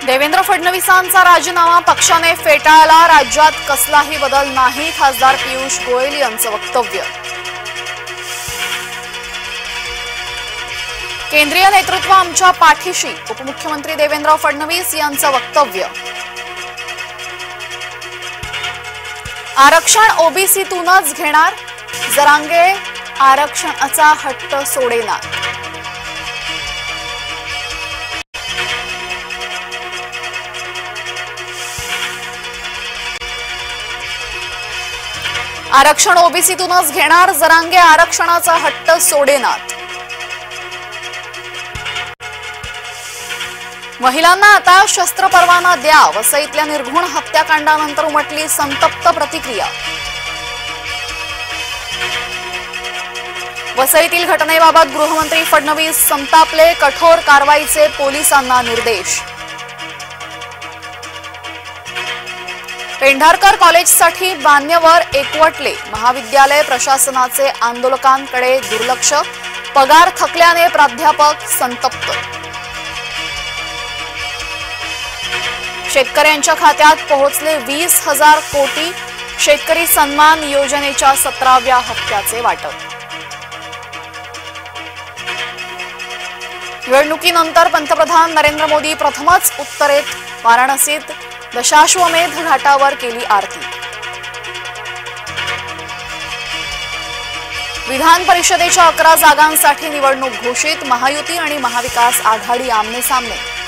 देवेंद्र फडणवीसांचा राजीनामा पक्षाने फेटाळला, राज्यात कसलाही बदल नाही, खासदार पियुष गोयल यांचं वक्तव्य. केंद्रीय नेतृत्व आमच्या पाठीशी, उपमुख्यमंत्री देवेंद्र फडणवीस यांचं वक्तव्य. आरक्षण ओबीसीतूनच घेणार, जरांगे आरक्षणाचा हट्ट सोडेनार. आरक्षण ओबीसीतूनच घेणार, जरांगे आरक्षणाचा हट्ट सोडेनार. महिलांना आता शस्त्र परवाना द्या, वसईतल्या निर्घुण हत्याकांडानंतर उमटली संतप्त प्रतिक्रिया. वसईतील घटनेबाबत गृहमंत्री फडणवीस संतापले, कठोर कारवाईचे पोलिसांना निर्देश. पेंढारकर कॉलेजसाठी मान्यवर एकवटले, महाविद्यालय प्रशासनाचे आंदोलकांकडे दुर्लक्ष, पगार थकल्याने प्राध्यापक संतप्त. शेतकऱ्यांच्या खात्यात पोहोचले 20,000 कोटी, शेतकरी सन्मान योजनेच्या 17व्या हप्त्याचे वाटप. निवडणुकीनंतर पंतप्रधान नरेंद्र मोदी प्रथमच उत्तरेत, वाराणसीत दशाश्वमेध घाटावर केली आरती. विधान परिषदेच्या 11 जागांसाठी निवडणूक घोषित, महायुती आणि महाविकास आघाडी आमने सामने.